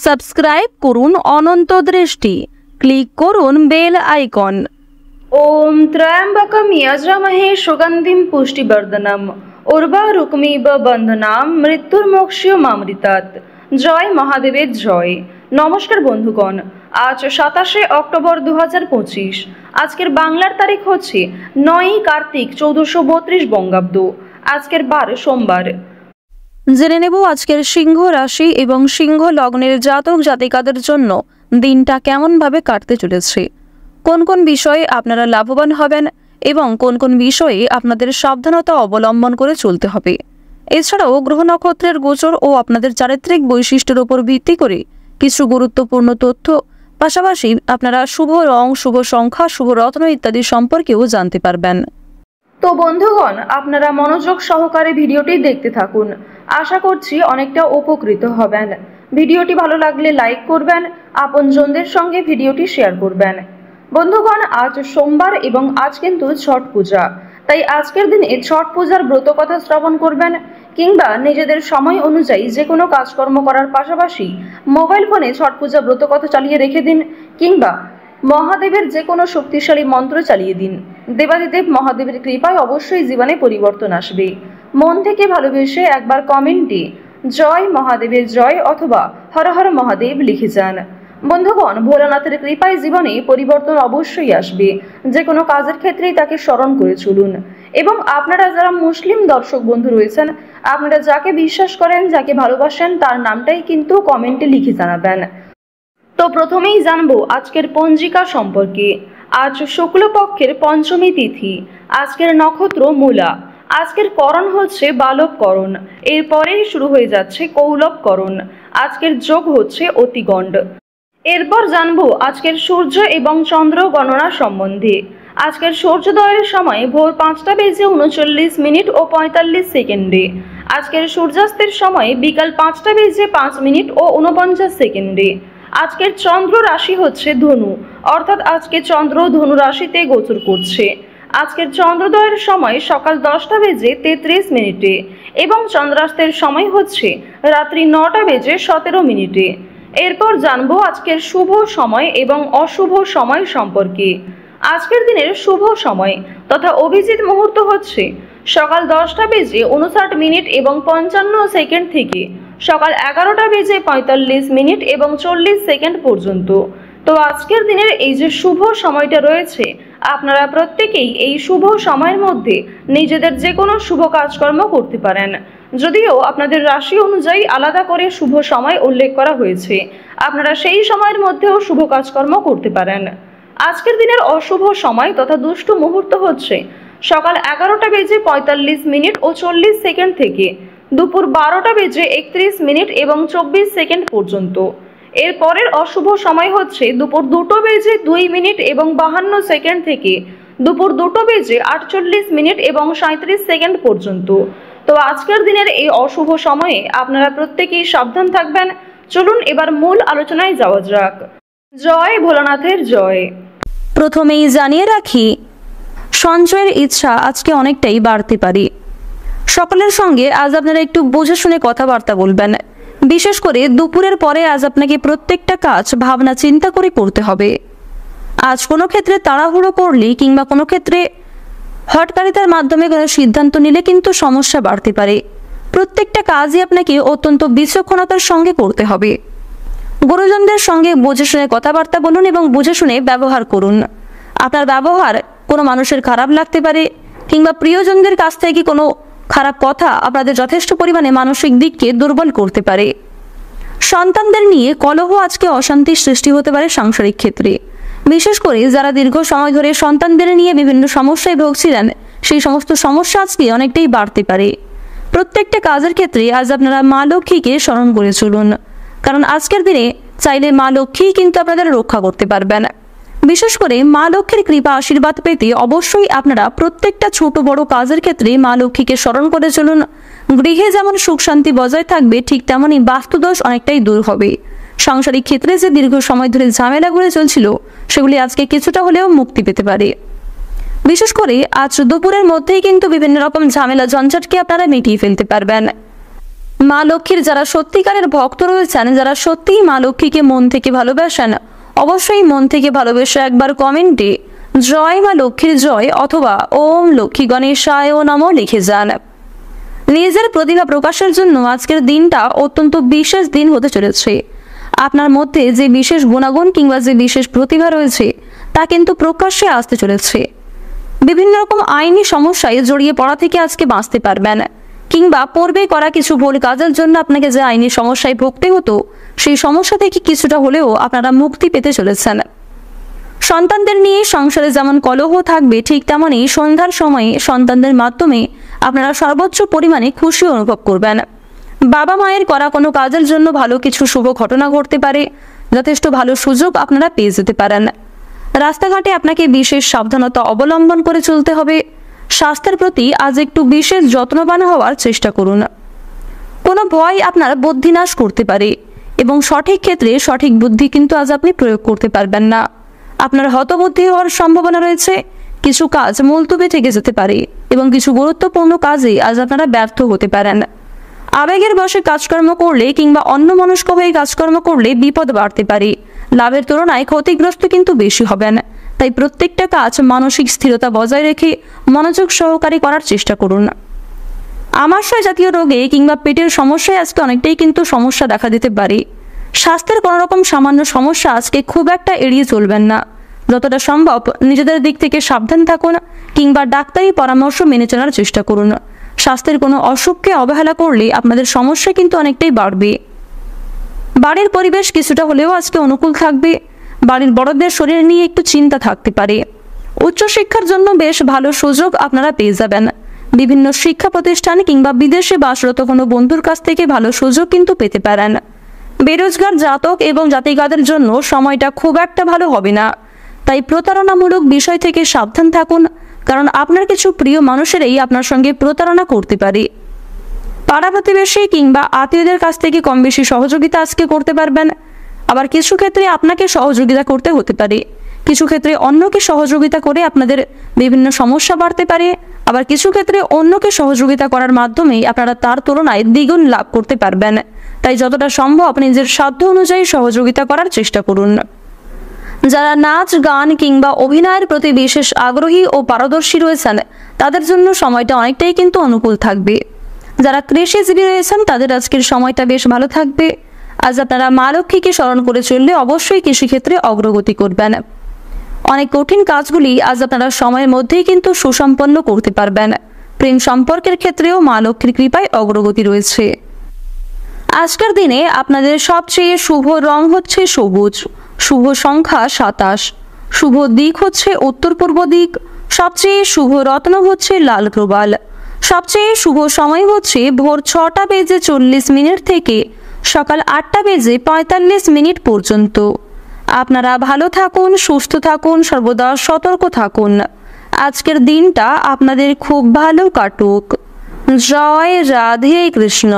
Subscribe করুন অনন্ত দৃষ্টি, click করুন বেল আইকন। ওম ত্র্যম্বকম যজামহে সুগন্ধিম পুষ্টিবর্ধনম উর্বারুকমিব বন্ধনাম মৃত্যুর্মোক্ষয়মামৃতাৎ। জয় মহাদেবের জয়। নমস্কার বন্ধুগণ, আজ 27শে অক্টোবর 2025। আজকের বাংলার তারিখ হচ্ছে 9ই কার্তিক 1432 বঙ্গাব্দ। আজকের বার সোমবার। জেনে নেব আজকের সিংহ রাশি এবং সিংহ লগ্নের জাতক জাতিকাদের জন্য দিনটা কেমনভাবে কাটতে চলেছে, কোন কোন বিষয়ে আপনারা লাভবান হবেন এবং কোন কোন বিষয়ে আপনাদের সাবধানতা অবলম্বন করে চলতে হবে। এছাড়াও গ্রহ নক্ষত্রের গোচর ও আপনাদের চারিত্রিক বৈশিষ্ট্যের উপর ভিত্তি করে কিছু গুরুত্বপূর্ণ তথ্য, পাশাপাশি আপনারা শুভ রং, শুভ সংখ্যা, শুভ রত্ন ইত্যাদি সম্পর্কেও জানতে পারবেন। তো বন্ধুগণ, আপনারা মনোযোগ সহকারে ভিডিওটি দেখতে থাকুন। আশা করছি অনেকটা উপকৃত হবেন। ভিডিওটি ভালো লাগলে লাইক করবেন, আপনজনদের সঙ্গে ভিডিওটি শেয়ার করবেন। বন্ধুগণ, আজ সোমবার এবং আজ কিন্তু ছট পূজা, তাই আজকের দিনে ছট পূজার ব্রত কথা শ্রবণ করবেন কিংবা নিজেদের সময় অনুযায়ী যে কোনো কাজকর্ম করার পাশাপাশি মোবাইল ফোনে ছট পূজা ব্রত কথা চালিয়ে রেখে দিন কিংবা মহাদেবের যে কোনো শক্তিশালী মন্ত্র চালিয়ে দিন। দেবাদিদেব মহাদেবের কৃপায় অবশ্যই জীবনে পরিবর্তন আসবে। মন থেকে ভালোবেসে একবার কমেন্টে জয় মহাদেবের জয় অথবা হর হর মহাদেব লিখে যান। বন্ধুগণ, ভোলানাথের কৃপায় জীবনে পরিবর্তন অবশ্যই আসবে। যে কোনো কাজের ক্ষেত্রেই তাকে স্মরণ করে চলুন। এবং আপনারা যারা মুসলিম দর্শক বন্ধু রয়েছেন, আপনারা যাকে বিশ্বাস করেন, যাকে ভালোবাসেন, তার নামটাই কিন্তু কমেন্টে লিখে জানাবেন। তো প্রথমেই জানবো আজকের পঞ্জিকা সম্পর্কে। আজ শুক্লপক্ষের পঞ্চমী তিথি। আজকের নক্ষত্র মূলা। আজকের করণ হচ্ছে বালবকরণ, এরপরেই শুরু হয়ে যাচ্ছে কৌলবকরণ। আজকের যোগ হচ্ছে অতিগণ্ড। এরপর জানবো আজকের সূর্য এবং চন্দ্র গণনা সম্বন্ধে। আজকের সূর্যোদয়ের সময় ভোর 5:39 ও 45 সেকেন্ডে। আজকের সূর্যাস্তের সময় বিকাল 5:05 ও 49 সেকেন্ডে। আজকের চন্দ্র রাশি হচ্ছে ধনু, অর্থাৎ আজকে চন্দ্র ধনু রাশিতে গোচর করছে। আজকের চন্দ্রোদয়ের সময় সকাল 10:33 এবং চন্দ্রাস্তের সময় হচ্ছে রাত্রি 9:17। এরপর জানবো আজকের শুভ সময় এবং অশুভ সময় সম্পর্কে। আজকের দিনের শুভ সময় তথা অভিজিৎ মুহূর্ত হচ্ছে সকাল 10:59 এবং 55 সেকেন্ড থেকে সকাল 11:45 এবং 40 সেকেন্ড পর্যন্ত। তো আজকের দিনের এই যে শুভ সময়টা রয়েছে, আপনারা প্রত্যেকেই এই শুভ সময়ের মধ্যে নিজেদের যে কোনো শুভ কাজকর্ম করতে পারেন। যদিও আপনাদের রাশি অনুযায়ী আলাদা করে শুভ সময় উল্লেখ করা হয়েছে, আপনারা সেই সময়ের মধ্যেও শুভ কাজকর্ম করতে পারেন। আজকের দিনের অশুভ সময় তথা দুষ্টু মুহূর্ত হচ্ছে সকাল 11:45 ও 40 সেকেন্ড থেকে দুপুর 12:31 এবং 24 সেকেন্ড পর্যন্ত। এর পরের অশুভ সময় হচ্ছে দুপুর 2:02 এবং 52 সেকেন্ড থেকে দুপুর 2:48 এবং 37 সেকেন্ড পর্যন্ত। তো আজকের দিনের এই অশুভ সময়ে আপনারা প্রত্যেকেই সাবধান থাকবেন। চলুন এবার মূল আলোচনায় যাওয়া যাক। জয় ভোলানাথের জয়। প্রথমেই জানিয়ে রাখি, সঞ্চয়ের ইচ্ছা আজকে অনেকটাই বাড়তে পারে। সকলের সঙ্গে আজ আপনারা একটু বুঝে শুনে কথাবার্তা বলবেন। বিশেষ করে দুপুরের পরে আজ আপনাকে প্রত্যেকটা কাজ ভাবনা চিন্তা করে করতে হবে। আজ কোনো ক্ষেত্রে তাড়াহুড়ো করলে কিংবা কোনো ক্ষেত্রে হটকারিতার মাধ্যমে কোনো সিদ্ধান্ত নিলে কিন্তু সমস্যা বাড়তে পারে। প্রত্যেকটা কাজই আপনাকে অত্যন্ত বিচক্ষণতার সঙ্গে করতে হবে। গুরুজনদের সঙ্গে বুঝে শুনে কথাবার্তা বলুন এবং বুঝে শুনে ব্যবহার করুন। আপনার ব্যবহার কোনো মানুষের খারাপ লাগতে পারে কিংবা প্রিয়জনদের কাছ থেকে কোনো খারাপ কথা আপনাদের যথেষ্ট পরিমাণে মানসিক দিককে দুর্বল করতে পারে। সন্তানদের নিয়ে কলহ আজকে অশান্তির সৃষ্টি হতে পারে সাংসারিক ক্ষেত্রে। বিশেষ করে যারা দীর্ঘ সময় ধরে সন্তানদের নিয়ে বিভিন্ন সমস্যায় ভুগছিলেন, সেই সমস্ত সমস্যা আজকে অনেকটাই বাড়তে পারে। প্রত্যেকটা কাজের ক্ষেত্রে আজ আপনারা মা লক্ষ্মীকে স্মরণ করে চলুন, কারণ আজকের দিনে চাইলে মা লক্ষ্মী কিন্তু আপনাদের রক্ষা করতে পারবেন। বিশেষ করে মা লক্ষ্মীর কৃপা আশীর্বাদ পেতে অবশ্যই আপনারা প্রত্যেকটা ছোট বড় কাজের ক্ষেত্রে মা লক্ষ্মীকে স্মরণ করে চলুন। গৃহে যেমন সুখ শান্তি বজায় থাকবে, ঠিক তেমনই বাস্তুদোষ অনেকটাই দূর হবে। সাংসারিক ক্ষেত্রে যে দীর্ঘ সময় ধরে ঝামেলাগুলো চলছিল, সেগুলি আজকে কিছুটা হলেও মুক্তি পেতে পারে। বিশেষ করে আজ দুপুরের মধ্যেই কিন্তু বিভিন্ন রকম ঝামেলা ঝঞ্ঝাটকে আপনারা মিটিয়ে ফেলতে পারবেন। মা লক্ষ্মীর যারা সত্যিকারের ভক্ত রয়েছেন, যারা সত্যিই মা লক্ষ্মীকে মন থেকে ভালোবাসেন, অবশ্যই মন থেকে ভালোবেসে একবার কমেন্টে জয় মা লক্ষ্মীর জয় অথবা ওম লক্ষ্মী গণেশায় নমঃ লিখে যান। নিজের প্রতিভা প্রকাশের জন্য আজকের দিনটা অত্যন্ত বিশেষ দিন হতে চলেছে। আপনার মধ্যে যে বিশেষ গুণাগুণ কিংবা যে বিশেষ প্রতিভা রয়েছে তা কিন্তু প্রকাশ্যে আসতে চলেছে। বিভিন্ন রকম আইনি সমস্যায় জড়িয়ে পড়া থেকে আজকে বাঁচতে পারবেন, কিংবা পূর্বে করা কিছু ভুল কাজের জন্য আপনাকে যে আইনি সমস্যায় ভুগতে হতো সেই সমস্যা থেকে কিছুটা হলেও আপনারা মুক্তি পেতে চলেছেন। সন্তানদের নিয়ে সংসারে যেমন কলহ থাকবে, ঠিক তেমনই সন্ধ্যার সময়ে সন্তানদের মাধ্যমে আপনারা সর্বোচ্চ পরিমাণে খুশি অনুভব করবেন। বাবা মায়ের করা কোনো কাজের জন্য ভালো কিছু শুভ ঘটনা ঘটতে পারে, যথেষ্ট ভালো সুযোগ আপনারা পেয়ে যেতে পারেন। রাস্তাঘাটে আপনাকে বিশেষ সাবধানতা অবলম্বন করে চলতে হবে। স্বাস্থ্যের প্রতি আজ একটু বিশেষ যত্নবান হওয়ার চেষ্টা করুন। কোনো ভয় আপনার বুদ্ধিনাশ করতে পারে এবং সঠিক ক্ষেত্রে সঠিক বুদ্ধি কিন্তু আজ আপনি প্রয়োগ করতে পারবেন না। আপনার হতবুদ্ধি হওয়ার সম্ভাবনা রয়েছে। কিছু কাজ মুলতবি থেকে যেতে পারে এবং কিছু গুরুত্বপূর্ণ কাজে আজ আপনারা ব্যর্থ হতে পারেন। আবেগের বশে কাজকর্ম করলে কিংবা অন্যমনস্ক হয়ে কাজকর্ম করলে বিপদ বাড়তে পারে। লাভের তুলনায় ক্ষতিগ্রস্ত কিন্তু বেশি হবেন। তাই প্রত্যেকটা কাজ মানসিক স্থিরতা বজায় রেখে মনোযোগ সহকারে করার চেষ্টা করুন। আমাশয় জাতীয় রোগে কিংবা পেটের সমস্যায় আজকে অনেকটাই কিন্তু সমস্যা দেখা দিতে পারে। স্বাস্থ্যের কোনো রকম সামান্য সমস্যা আজকে খুব একটা এড়িয়ে চলবেন না। যতটা সম্ভব নিজেদের দিক থেকে সাবধান থাকুন কিংবা ডাক্তারি পরামর্শ মেনে চলার চেষ্টা করুন। স্বাস্থ্যের কোনো অসুখকে অবহেলা করলে আপনাদের সমস্যা কিন্তু অনেকটাই বাড়বে। বাড়ির পরিবেশ কিছুটা হলেও আজকে অনুকূল থাকবে। বাড়ির বড়দের শরীর নিয়ে একটু চিন্তা থাকতে পারে। উচ্চশিক্ষার জন্য বেশ ভালো সুযোগ আপনারা পেয়ে যাবেন। বিভিন্ন শিক্ষা প্রতিষ্ঠান কিংবা বিদেশে বাসরত কোনো বন্ধুর কাছ থেকে ভালো সুযোগ কিন্তু পেতে পারেন। বেরোজগার জাতক এবং জাতিকাদের জন্য সময়টা খুব একটা ভালো হবে না। তাই প্রতারণামূলক বিষয় থেকে সাবধান থাকুন, কারণ আপনার কিছু প্রিয় মানুষেরাই আপনার সঙ্গে প্রতারণা করতে পারে। পাড়া প্রতিবেশী কিংবা আত্মীয়দের কাছ থেকে কম বেশি সহযোগিতা আজকে করতে পারবেন। আবার কিছু ক্ষেত্রে আপনাকে সহযোগিতা করতে হতে পারে। কিছু ক্ষেত্রে অন্যকে সহযোগিতা করে আপনাদের বিভিন্ন সমস্যা বাড়তে পারে। আবার কিছু ক্ষেত্রে অন্যকে সহযোগিতা করার মাধ্যমেই আপনারা তার তুলনায় দ্বিগুণ লাভ করতে পারবেন। তাই যতটা সম্ভব নিজের সাধ্য অনুযায়ী সহযোগিতা করার চেষ্টা করুন। যারা নাচ গান কিংবা অভিনয়ের প্রতি বিশেষ আগ্রহী ও পারদর্শী রয়েছেন তাদের জন্য সময়টা অনেকটাই কিন্তু অনুকূল থাকবে। যারা কৃষিজীবী রয়েছেন তাদের আজকের সময়টা বেশ ভালো থাকবে। আজ আপনারা মা লক্ষ্মীকে স্মরণ করে চললে অবশ্যই কৃষিক্ষেত্রে অগ্রগতি করবেন। অনেক কঠিন কাজগুলি আজ আপনারা সময়ের মধ্যেই কিন্তু সুসম্পন্ন করতে পারবেন। প্রেম সম্পর্কের ক্ষেত্রেও মা লক্ষ্মীর কৃপায় অগ্রগতি রয়েছে। আজকের দিনে আপনাদের সবচেয়ে শুভ রং হচ্ছে সবুজ, শুভ সংখ্যা 27, শুভ দিক হচ্ছে উত্তর পূর্ব দিক, সবচেয়ে শুভ রত্ন হচ্ছে লাল প্রবাল, সবচেয়ে শুভ সময় হচ্ছে ভোর 6টা বেজে 40 মিনিট থেকে সকাল 8টা বেজে 45 মিনিট পর্যন্ত। আপনারা ভালো থাকুন, সুস্থ থাকুন, সর্বদা সতর্ক থাকুন। আজকের দিনটা আপনাদের খুব ভালো কাটুক। জয় রাধে কৃষ্ণ।